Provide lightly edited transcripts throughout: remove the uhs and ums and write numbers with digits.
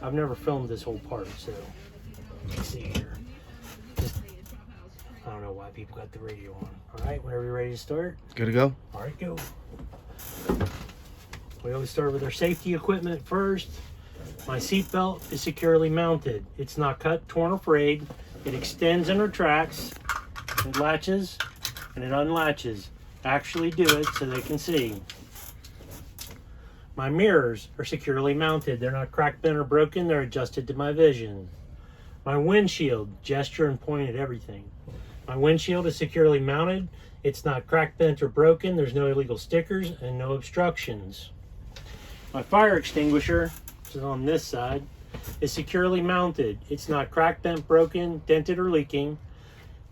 I've never filmed this whole part, so let's see here. I don't know why people got the radio on. All right, whenever you're ready to start. Good to go. All right, go. We always start with our safety equipment first. My seat belt is securely mounted. It's not cut, torn, or frayed. It extends and retracts. It latches and it unlatches. Actually do it so they can see. My mirrors are securely mounted. They're not cracked, bent, or broken. They're adjusted to my vision. My windshield, gesture and point at everything. My windshield is securely mounted. It's not cracked, bent, or broken. There's no illegal stickers and no obstructions. My fire extinguisher, which is on this side, is securely mounted. It's not cracked, bent, broken, dented, or leaking.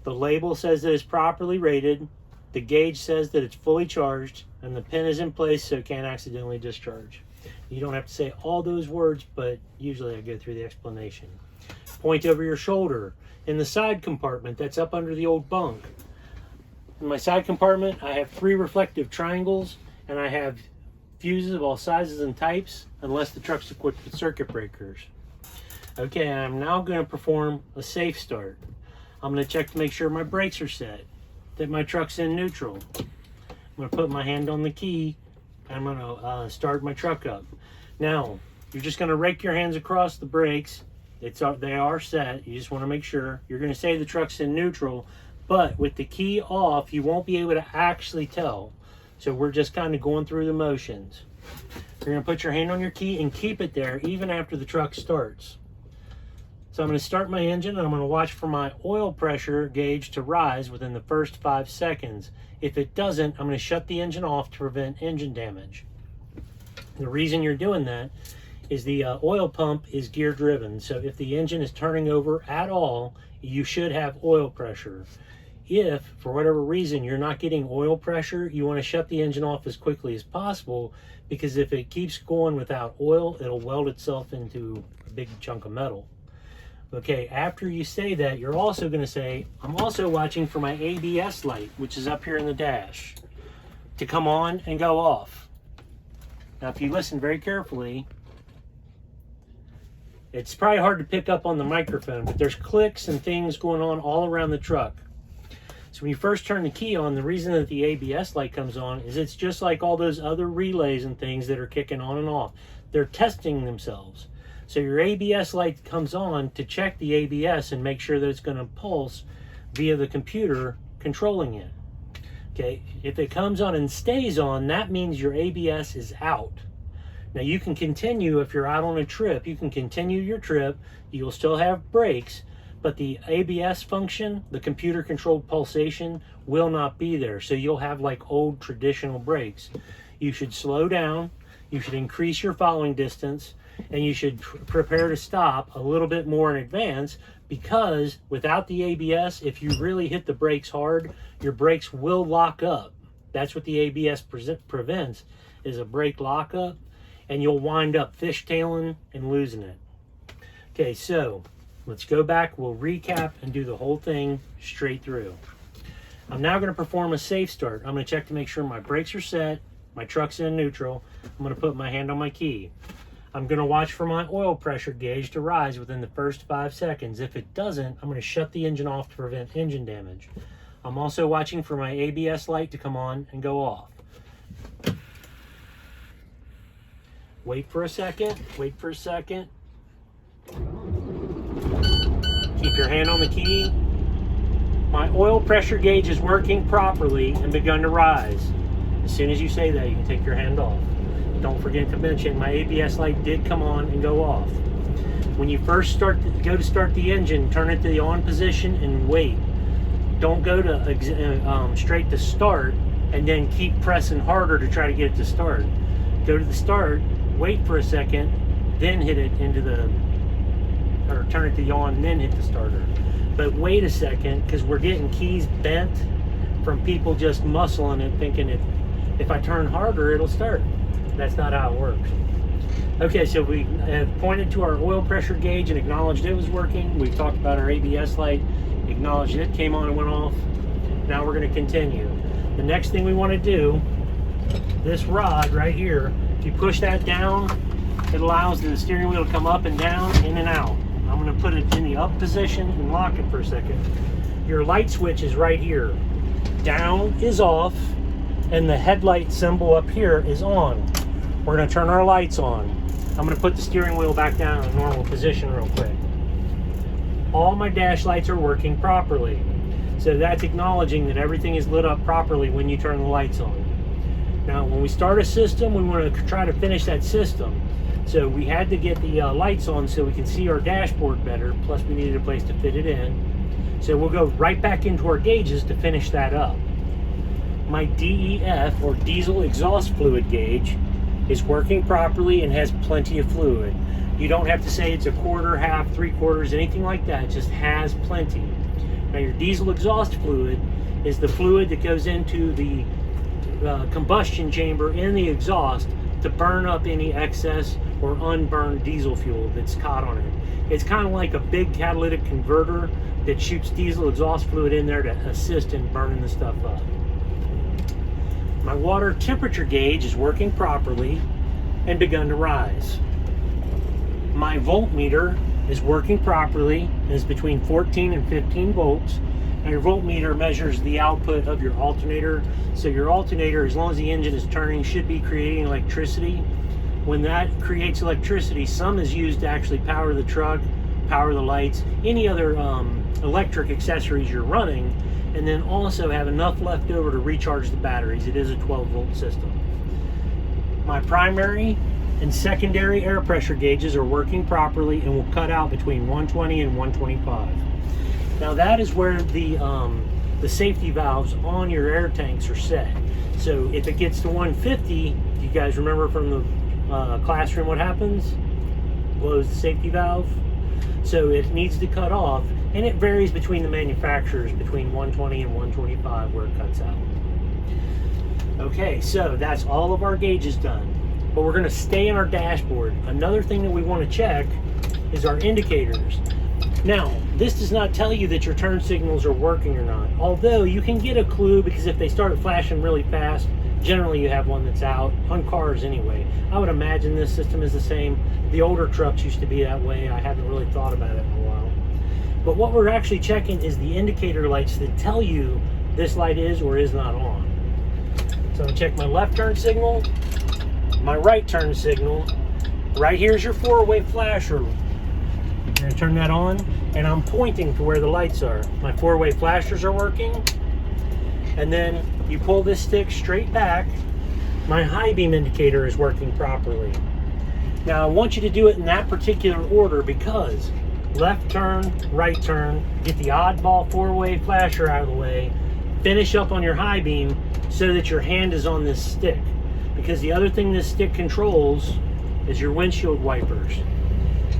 The label says that it's properly rated. The gauge says that it's fully charged, and the pin is in place so it can't accidentally discharge. You don't have to say all those words, but usually I go through the explanation. Point over your shoulder. In the side compartment that's up under the old bunk. In my side compartment, I have 3 reflective triangles, and I have fuses of all sizes and types, unless the truck's equipped with circuit breakers. Okay, I'm now going to perform a safe start. I'm going to check to make sure my brakes are set, that my truck's in neutral. I'm going to put my hand on the key, and I'm going to start my truck up. Now, you're just going to rake your hands across the brakes. They are set. You just want to make sure. You're going to say the truck's in neutral, but with the key off, you won't be able to actually tell. So we're just kind of going through the motions. You're going to put your hand on your key and keep it there even after the truck starts. So I'm going to start my engine, and I'm going to watch for my oil pressure gauge to rise within the first 5 seconds. If it doesn't, I'm going to shut the engine off to prevent engine damage. The reason you're doing that is the oil pump is gear driven. So if the engine is turning over at all, you should have oil pressure. If, for whatever reason, you're not getting oil pressure, you want to shut the engine off as quickly as possible, because if it keeps going without oil, it'll weld itself into a big chunk of metal. Okay, after you say that, you're also going to say, I'm also watching for my ABS light, which is up here in the dash, to come on and go off. Now, if you listen very carefully, it's probably hard to pick up on the microphone, but there's clicks and things going on all around the truck. So when you first turn the key on, the reason that the ABS light comes on is it's just like all those other relays and things that are kicking on and off. They're testing themselves. So your ABS light comes on to check the ABS and make sure that it's going to pulse via the computer controlling it. Okay, if it comes on and stays on, that means your ABS is out. Now you can continue, if you're out on a trip, you can continue your trip, you'll still have brakes, but the ABS function, the computer controlled pulsation, will not be there. So you'll have like old traditional brakes. You should slow down, you should increase your following distance, and you should prepare to stop a little bit more in advance, because without the ABS, if you really hit the brakes hard, your brakes will lock up. That's what the ABS prevents, is a brake lockup, and you'll wind up fishtailing and losing it. Okay, so let's go back, we'll recap and do the whole thing straight through. I'm now going to perform a safe start. I'm going to check to make sure my brakes are set, my truck's in neutral. I'm going to put my hand on my key. I'm going to watch for my oil pressure gauge to rise within the first 5 seconds. If it doesn't, I'm going to shut the engine off to prevent engine damage. I'm also watching for my ABS light to come on and go off. Wait for a second, wait for a second. Keep your hand on the key. My oil pressure gauge is working properly and begun to rise. As soon as you say that, you can take your hand off. Don't forget to mention my ABS light did come on and go off. When you first go to start the engine, turn it to the on position and wait. Don't go to straight to start and then keep pressing harder to try to get it to start. Go to the start, wait for a second, then hit it into or turn it to the on and then hit the starter. But wait a second, because we're getting keys bent from people just muscling it, thinking if I turn harder, it'll start. That's not how it works. Okay, so we have pointed to our oil pressure gauge and acknowledged it was working. We've talked about our ABS light, acknowledged it came on and went off. Now we're going to continue. The next thing we want to do, this rod right here, if you push that down It allows the steering wheel to come up and down, in and out. I'm going to put it in the up position and lock it for a second. Your light switch is right here. Down is off, and the headlight symbol up here is on. We're going to turn our lights on. I'm going to put the steering wheel back down in a normal position real quick. All my dash lights are working properly. So that's acknowledging that everything is lit up properly when you turn the lights on. Now, when we start a system, we want to try to finish that system. So we had to get the lights on so we can see our dashboard better, plus we needed a place to fit it in. So we'll go right back into our gauges to finish that up. My DEF, or diesel exhaust fluid gauge, is working properly and has plenty of fluid. You don't have to say it's a quarter, half, 3/4, anything like that. It just has plenty. Now, your diesel exhaust fluid is the fluid that goes into the combustion chamber in the exhaust to burn up any excess or unburned diesel fuel that's caught on it. It's kind of like a big catalytic converter that shoots diesel exhaust fluid in there to assist in burning the stuff up. My water temperature gauge is working properly and begun to rise. My voltmeter is working properly and is between 14 and 15 volts. Now, your voltmeter measures the output of your alternator. So your alternator, as long as the engine is turning, should be creating electricity. When that creates electricity, some is used to actually power the truck, power the lights, any other electric accessories you're running, and then also have enough left over to recharge the batteries. It is a 12-volt system. My primary and secondary air pressure gauges are working properly and will cut out between 120 and 125. Now, that is where the safety valves on your air tanks are set. So if it gets to 150, you guys remember from the classroom what happens? Blows the safety valve. So it needs to cut off, and it varies between the manufacturers between 120 and 125 where it cuts out. Okay, so that's all of our gauges done. But we're going to stay in our dashboard. Another thing that we want to check is our indicators. Now, this does not tell you that your turn signals are working or not, although you can get a clue, because if they start flashing really fast, generally you have one that's out, on cars anyway. I would imagine this system is the same. The older trucks used to be that way. I haven't really thought about it in a while. But what we're actually checking is the indicator lights that tell you this light is or is not on. So I'm going to check my left turn signal, my right turn signal. Right here's your four-way flasher. I'm going to turn that on, and I'm pointing to where the lights are. My four-way flashers are working. And then you pull this stick straight back, my high beam indicator is working properly. Now, I want you to do it in that particular order, because left turn, right turn, get the oddball four-way flasher out of the way, finish up on your high beam so that your hand is on this stick. Because the other thing this stick controls is your windshield wipers.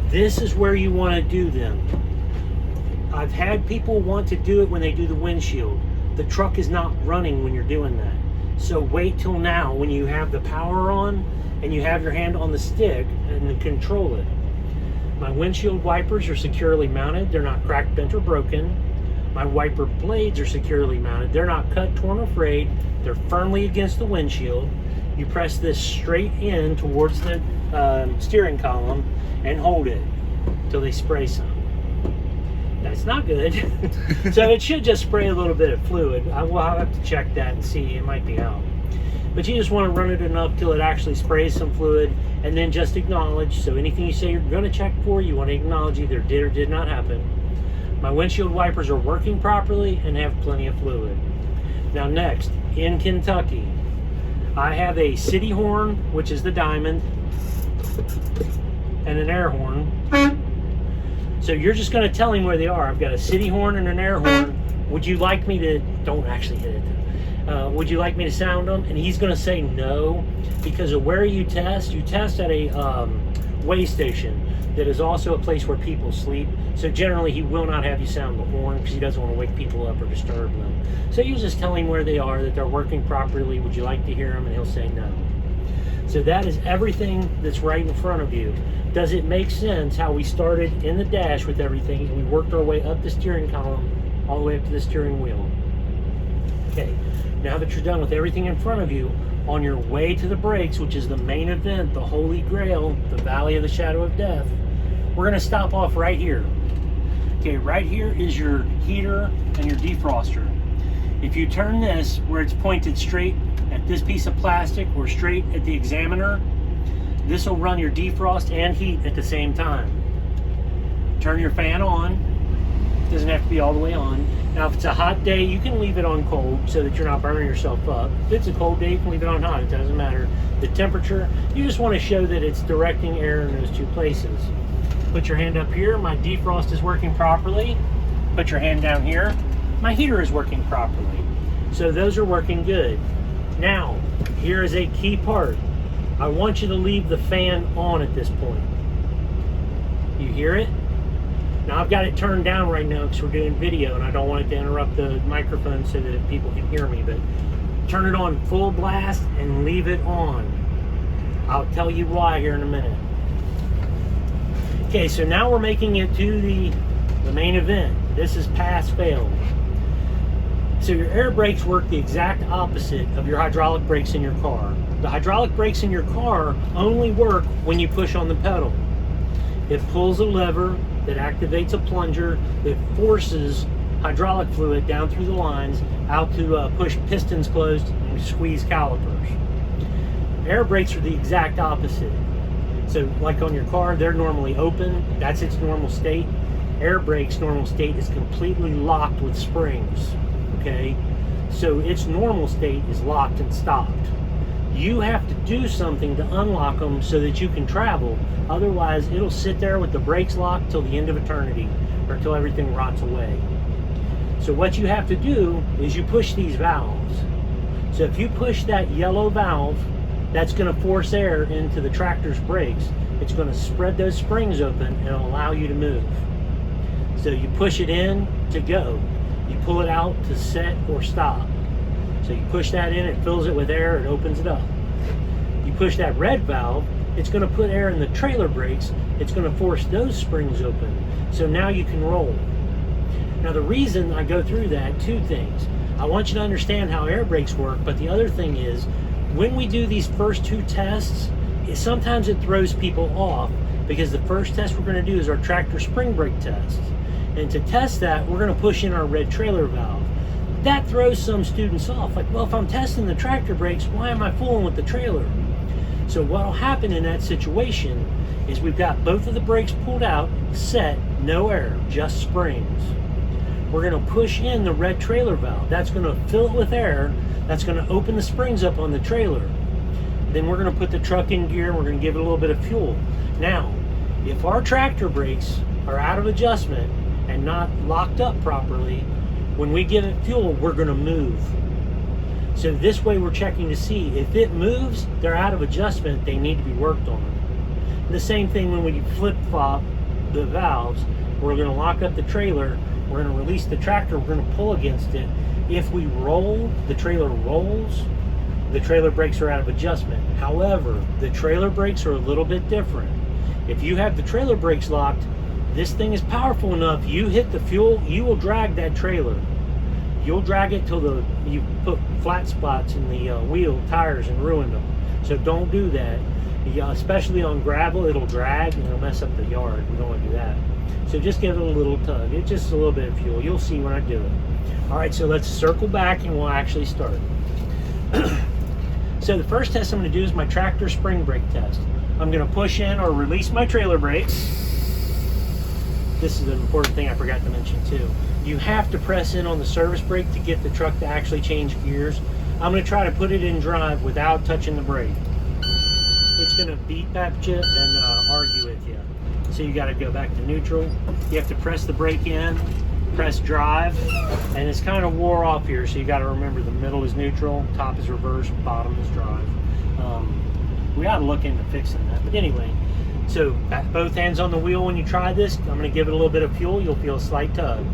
This is where you want to do them. I've had people want to do it when they do the windshield. The truck is not running when you're doing that. So wait till now when you have the power on and you have your hand on the stick and then control it. My windshield wipers are securely mounted. They're not cracked, bent, or broken. My wiper blades are securely mounted. They're not cut, torn, or frayed. They're firmly against the windshield. You press this straight in towards the steering column and hold it until they spray some. That's not good. So it should just spray a little bit of fluid. I will have to check that and see. It might be out. But you just want to run it enough till it actually sprays some fluid, and then just acknowledge. So anything you say you're going to check for, you want to acknowledge either did or did not happen. My windshield wipers are working properly and have plenty of fluid. Now next, in Kentucky, I have a city horn, which is the diamond, and an air horn. So you're just going to tell him where they are. I've got a city horn and an air horn. Would you like me to, don't actually hit it, would you like me to sound them? And he's going to say no, because of where you test at a way station that is also a place where people sleep. So generally he will not have you sound the horn because he doesn't want to wake people up or disturb them. So you just tell him where they are, that they're working properly. Would you like to hear them? And he'll say no. So that is everything that's right in front of you. Does it make sense how we started in the dash with everything and we worked our way up the steering column all the way up to the steering wheel? Okay, now that you're done with everything in front of you, on your way to the brakes, which is the main event, the holy grail, the valley of the shadow of death, we're gonna stop off right here. Okay, right here is your heater and your defroster. If you turn this where it's pointed straight at this piece of plastic or straight at the examiner, this will run your defrost and heat at the same time. Turn your fan on. It doesn't have to be all the way on. Now, if it's a hot day, you can leave it on cold so that you're not burning yourself up. If it's a cold day, you can leave it on hot. It doesn't matter. The temperature, you just want to show that it's directing air in those two places. Put your hand up here. My defrost is working properly. Put your hand down here. My heater is working properly. So those are working good. Now, here is a key part. I want you to leave the fan on at this point. You hear it? Now I've got it turned down right now because we're doing video and I don't want it to interrupt the microphone so that people can hear me, but turn it on full blast and leave it on. I'll tell you why here in a minute. Okay, so now we're making it to the main event. This is pass fail. So your air brakes work the exact opposite of your hydraulic brakes in your car. The hydraulic brakes in your car only work when you push on the pedal. It pulls a lever that activates a plunger that forces hydraulic fluid down through the lines out to push pistons closed and squeeze calipers. Air brakes are the exact opposite. So like on your car, they're normally open. That's its normal state. Air brakes' normal state is completely locked with springs. Okay? So its normal state is locked and stopped. You have to do something to unlock them so that you can travel. Otherwise, it'll sit there with the brakes locked till the end of eternity or till everything rots away. So what you have to do is you push these valves. So if you push that yellow valve, that's going to force air into the tractor's brakes. It's going to spread those springs open and allow you to move. So you push it in to go. You pull it out to set or stop. So you push that in, it fills it with air, it opens it up. You push that red valve, it's going to put air in the trailer brakes, it's going to force those springs open. So now you can roll. Now the reason I go through that, two things. I want you to understand how air brakes work, but the other thing is, when we do these first two tests, sometimes it throws people off because the first test we're going to do is our tractor spring brake test. And to test that, we're going to push in our red trailer valve. That throws some students off. Like, well, if I'm testing the tractor brakes, why am I fooling with the trailer? So what'll happen in that situation is we've got both of the brakes pulled out, set, no air, just springs. We're going to push in the red trailer valve. That's going to fill it with air. That's going to open the springs up on the trailer. Then we're going to put the truck in gear and we're going to give it a little bit of fuel. Now, if our tractor brakes are out of adjustment and not locked up properly, when we give it fuel, we're going to move. So this way we're checking to see if it moves, they're out of adjustment, they need to be worked on. And the same thing when we flip-flop the valves, we're going to lock up the trailer, we're going to release the tractor, we're going to pull against it. If we roll, the trailer rolls, the trailer brakes are out of adjustment. However, the trailer brakes are a little bit different. If you have the trailer brakes locked, this thing is powerful enough, you hit the fuel, you will drag that trailer. You'll drag it till you put flat spots in the wheel tires and ruin them. So don't do that. Especially on gravel, it'll drag and it'll mess up the yard. We don't want to do that. So just give it a little tug. It's just a little bit of fuel. You'll see when I do it. All right, so let's circle back and we'll actually start. So the first test I'm going to do is my tractor spring brake test. I'm going to push in or release my trailer brakes. This is an important thing I forgot to mention too. You have to press in on the service brake to get the truck to actually change gears. I'm going to try to put it in drive without touching the brake. It's going to beep at you and argue with you. So you got to go back to neutral. You have to press the brake in, press drive, and it's kind of wore off here. So you got to remember the middle is neutral, top is reverse, bottom is drive. We ought to look into fixing that. But anyway, so both hands on the wheel when you try this. I'm going to give it a little bit of fuel. You'll feel a slight tug.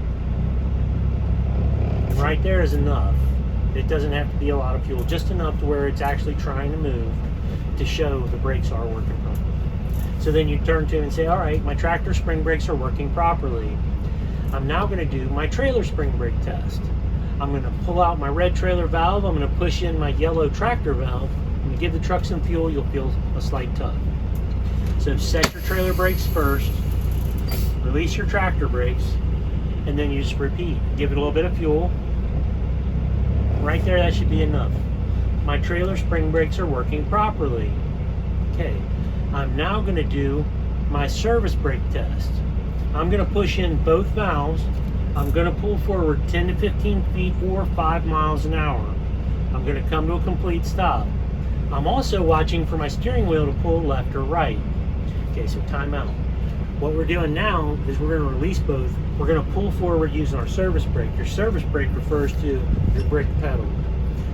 And right there is enough. It doesn't have to be a lot of fuel, just enough to where it's actually trying to move to show the brakes are working properly. So then you turn to and say, all right, my tractor spring brakes are working properly. I'm now going to do my trailer spring brake test. I'm going to pull out my red trailer valve. I'm going to push in my yellow tractor valve. give the truck some fuel, you'll feel a slight tug. So set your trailer brakes first, release your tractor brakes, and then you just repeat. Give it a little bit of fuel. Right there, that should be enough. My trailer spring brakes are working properly. Okay, I'm now going to do my service brake test. I'm going to push in both valves. I'm going to pull forward 10 to 15 feet or 5 miles an hour. I'm going to come to a complete stop. I'm also watching for my steering wheel to pull left or right. Okay, so time out. What we're doing now is we're going to release both. We're going to pull forward using our service brake. Your service brake refers to your brake pedal.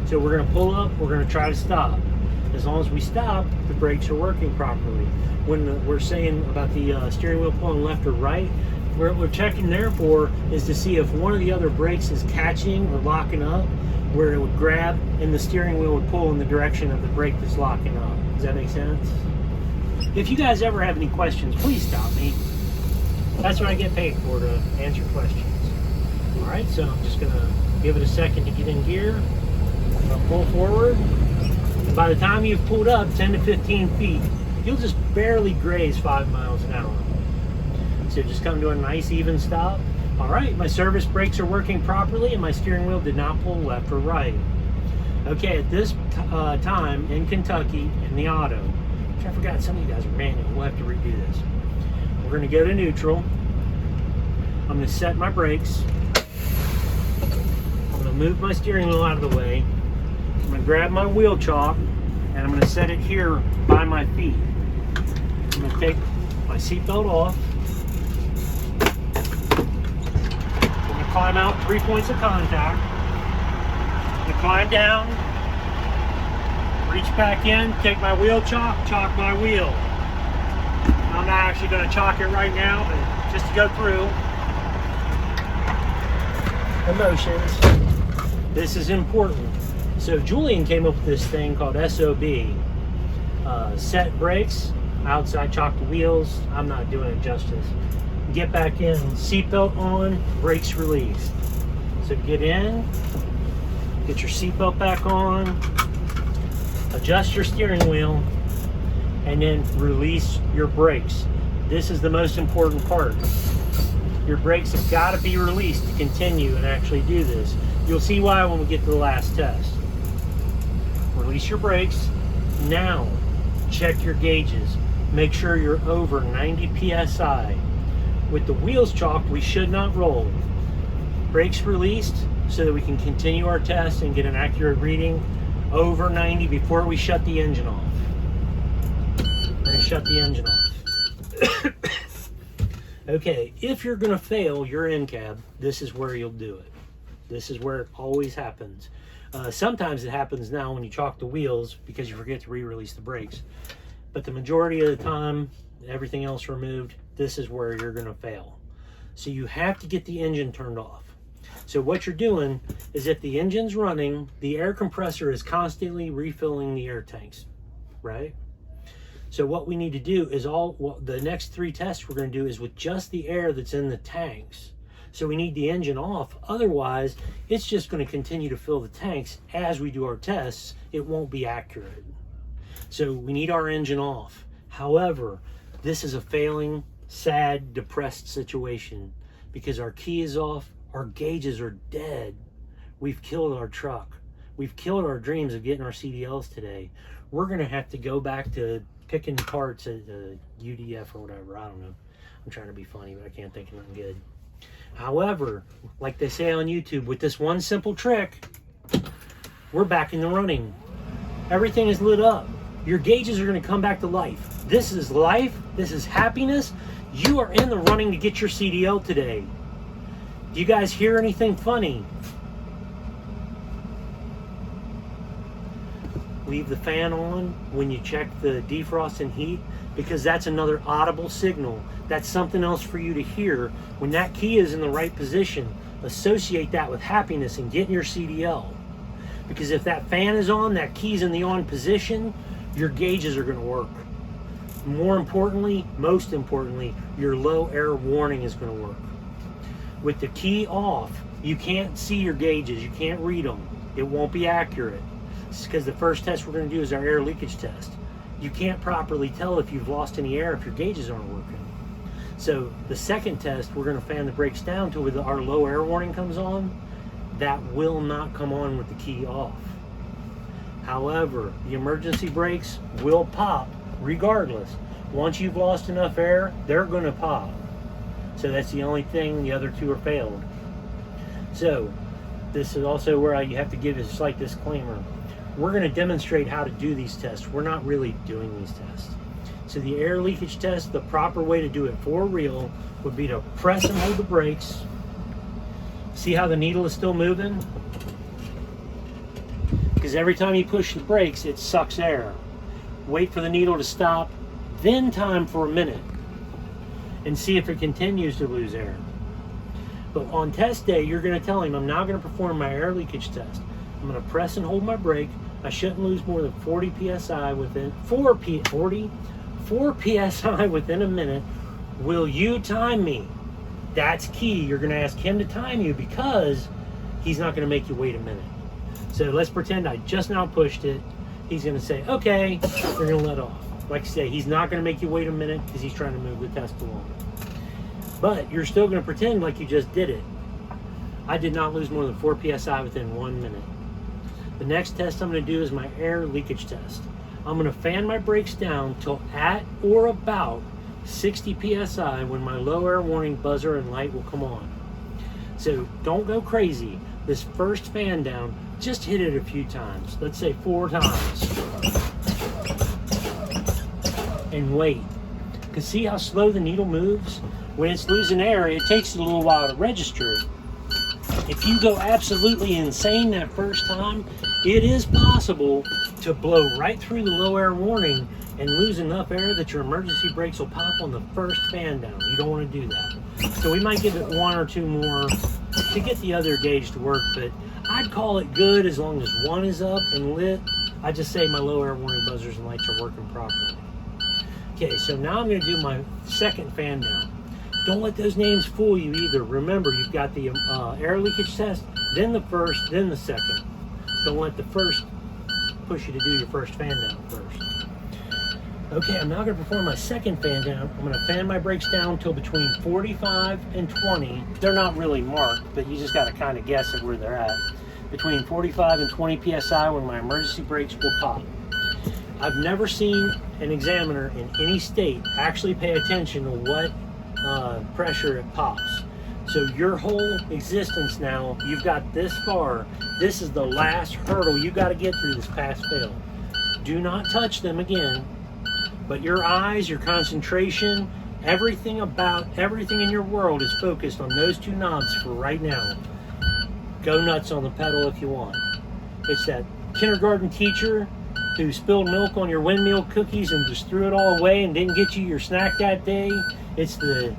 So we're going to pull up, we're going to try to stop. As long as we stop, the brakes are working properly. When we're saying about the steering wheel pulling left or right, what we're checking there for is to see if one of the other brakes is catching or locking up, where it would grab and the steering wheel would pull in the direction of the brake that's locking up. Does that make sense? If you guys ever have any questions, please stop me. That's what I get paid for, to answer questions. All right, so I'm just gonna give it a second to get in gear. I'll pull forward. And by the time you've pulled up 10 to 15 feet, you'll just barely graze 5 miles an hour. So just come to a nice even stop. All right, my service brakes are working properly and my steering wheel did not pull left or right. Okay, at this time in Kentucky, in the auto, which I forgot some of you guys are manual, we'll have to redo this. We're gonna go to neutral. I'm gonna set my brakes. I'm gonna move my steering wheel out of the way. I'm gonna grab my wheel chalk and I'm gonna set it here by my feet. I'm gonna take my seatbelt off. I'm gonna climb out 3 points of contact. I'm gonna climb down, reach back in, take my wheel chalk my wheel. I'm not actually gonna chalk it right now, but just to go through the motions. This is important. So Julian came up with this thing called SOB. Set brakes, outside chalk the wheels. I'm not doing it justice. Get back in, seatbelt on, brakes released. So get in, get your seatbelt back on, adjust your steering wheel, and then release your brakes. This is the most important part. Your brakes have got to be released to continue and actually do this. You'll see why when we get to the last test. Release your brakes. Now, check your gauges. Make sure you're over 90 PSI. With the wheels chalked, we should not roll. Brakes released so that we can continue our test and get an accurate reading over 90 before we shut the engine off. We're going to shut the engine off. Okay, if you're going to fail your incab, this is where you'll do it. This is where it always happens. Sometimes it happens now when you chalk the wheels because you forget to re-release the brakes. But the majority of the time, everything else removed, this is where you're going to fail. So you have to get the engine turned off. So what you're doing is if the engine's running, the air compressor is constantly refilling the air tanks, right? So what we need to do is the next 3 tests we're going to do is with just the air that's in the tanks. So we need the engine off. Otherwise, it's just going to continue to fill the tanks as we do our tests. It won't be accurate. So we need our engine off. However, this is a failing, sad, depressed situation because our key is off. Our gauges are dead. We've killed our truck. We've killed our dreams of getting our CDLs today. We're going to have to go back to picking parts at UDF or whatever. I don't know. I'm trying to be funny, but I can't think of nothing good. However, like they say on YouTube, with this one simple trick, we're back in the running. Everything is lit up. Your gauges are going to come back to life. This is life. This is happiness. You are in the running to get your CDL today. Do you guys hear anything funny? Leave the fan on when you check the defrost and heat, because that's another audible signal. That's something else for you to hear. When that key is in the right position, associate that with happiness and getting your CDL. Because if that fan is on, that key's in the on position, your gauges are going to work. More importantly, most importantly, your low air warning is going to work. With the key off, you can't see your gauges. You can't read them. It won't be accurate. because the first test we're going to do is our air leakage test. You can't properly tell if you've lost any air if your gauges aren't working. So the second test, we're going to fan the brakes down till our low air warning comes on. That will not come on with the key off. However, the emergency brakes will pop regardless. Once you've lost enough air, they're going to pop. So that's the only thing. The other two are failed. So this is also where you have to give a slight disclaimer. We're going to demonstrate how to do these tests. We're not really doing these tests. So the air leakage test, the proper way to do it for real would be to press and hold the brakes. See how the needle is still moving? Because every time you push the brakes, it sucks air. Wait for the needle to stop, then time for a minute, and see if it continues to lose air. But on test day, you're going to tell him, I'm now going to perform my air leakage test. I'm going to press and hold my brake. I shouldn't lose more than 40 psi within 4 psi within a minute. Will you time me? That's key. You're going to ask him to time you because he's not going to make you wait a minute. So let's pretend I just now pushed it. He's going to say, okay, we're going to let off. Like I say, he's not going to make you wait a minute because he's trying to move the test along. But you're still going to pretend like you just did it. I did not lose more than 4 psi within 1 minute. The next test I'm going to do is my air leakage test. I'm going to fan my brakes down till at or about 60 psi when my low air warning buzzer and light will come on. So don't go crazy. This first fan down, just hit it a few times. Let's say 4 times. And wait. Because see how slow the needle moves? When it's losing air, it takes it a little while to register it. If you go absolutely insane that first time, it is possible to blow right through the low air warning and lose enough air that your emergency brakes will pop on the first fan down. You don't want to do that. So we might give it 1 or 2 more to get the other gauge to work, but I'd call it good as long as 1 is up and lit. I just say my low air warning buzzers and lights are working properly. Okay, so now I'm going to do my second fan down. Don't let those names fool you either. Remember, you've got the air leakage test, then the first, then the second. Don't let the first push you to do your first fan down first. Okay, I'm now going to perform my second fan down. I'm going to fan my brakes down till between 45 and 20. They're not really marked, but you just got to kind of guess at where they're at. Between 45 and 20 psi when my emergency brakes will pop. I've never seen an examiner in any state actually pay attention to what pressure it pops. So your whole existence now, you've got this far. This is the last hurdle you got to get through this pass-fail. Do not touch them again. But your eyes, your concentration, everything in your world is focused on those 2 knobs for right now. Go nuts on the pedal if you want. It's that kindergarten teacher who spilled milk on your windmill cookies and just threw it all away and didn't get you your snack that day. It's the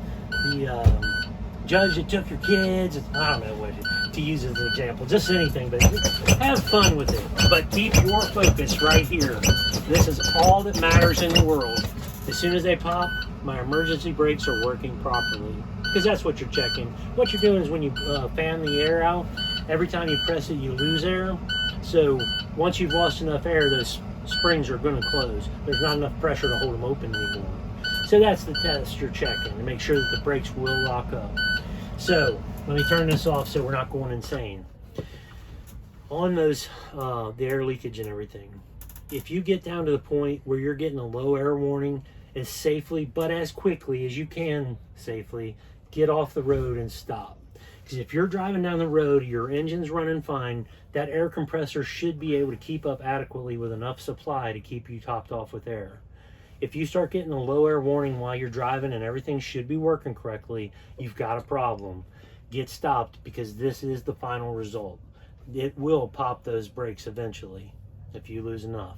judge that took your kids. I don't know what to use as an example. Just anything, but have fun with it. But keep your focus right here. This is all that matters in the world. As soon as they pop, my emergency brakes are working properly. Because that's what you're checking. What you're doing is when you fan the air out, every time you press it, you lose air. So once you've lost enough air, those springs are going to close. There's not enough pressure to hold them open anymore. So that's the test you're checking to make sure that the brakes will lock up. So let me turn this off so we're not going insane. On those, the air leakage and everything, if you get down to the point where you're getting a low air warning, as safely but as quickly as you can safely, get off the road and stop. Because if you're driving down the road, your engine's running fine, that air compressor should be able to keep up adequately with enough supply to keep you topped off with air. If you start getting a low air warning while you're driving and everything should be working correctly, you've got a problem. Get stopped because this is the final result. It will pop those brakes eventually if you lose enough.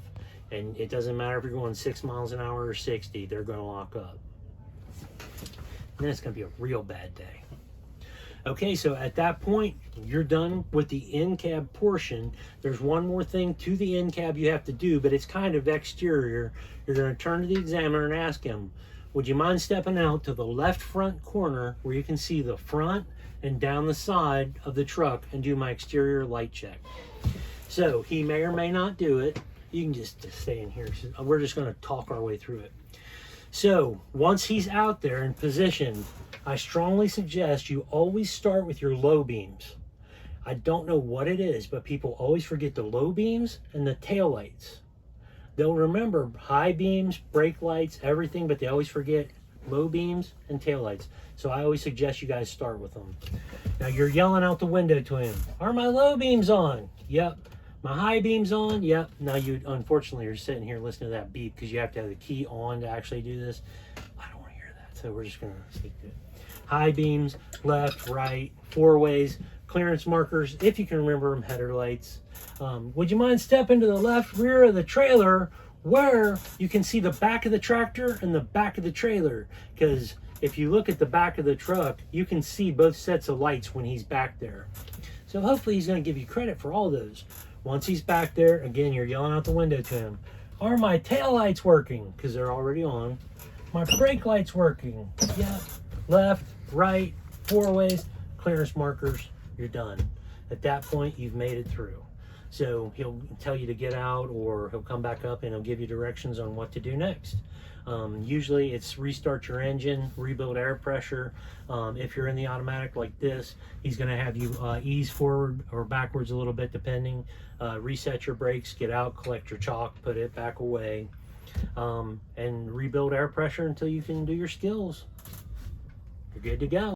And it doesn't matter if you're going 6 miles an hour or 60, they're going to lock up. And then it's going to be a real bad day. Okay, so at that point, you're done with the incab portion. There's one more thing to the incab you have to do, but it's kind of exterior. You're going to turn to the examiner and ask him, would you mind stepping out to the left front corner where you can see the front and down the side of the truck and do my exterior light check? So he may or may not do it. You can just stay in here. We're just going to talk our way through it. So once he's out there in position, I strongly suggest you always start with your low beams. I don't know what it is, but people always forget the low beams and the tail lights. They'll remember high beams, brake lights, everything, but they always forget low beams and tail lights. So I always suggest you guys start with them. Now you're yelling out the window to him, are my low beams on? Yep. My high beams on? Yep. Now you unfortunately are sitting here listening to that beep because you have to have the key on to actually do this. I don't want to hear that, so we're just going to speak to it. High beams, left, right, four ways, clearance markers, if you can remember them, header lights. Would you mind stepping to the left rear of the trailer where you can see the back of the tractor and the back of the trailer? Because if you look at the back of the truck, you can see both sets of lights when he's back there. So hopefully he's going to give you credit for all those. Once he's back there, again, you're yelling out the window to him. Are my tail lights working? Because they're already on. My brake lights working? Yep. Left, right, four ways, clearance markers, you're done. At that point, you've made it through. So he'll tell you to get out, or he'll come back up and he'll give you directions on what to do next. Usually it's restart your engine, rebuild air pressure. If you're in the automatic like this, he's going to have you ease forward or backwards a little bit depending. Reset your brakes, get out, collect your chalk, put it back away, and rebuild air pressure until you can do your skills. You're good to go.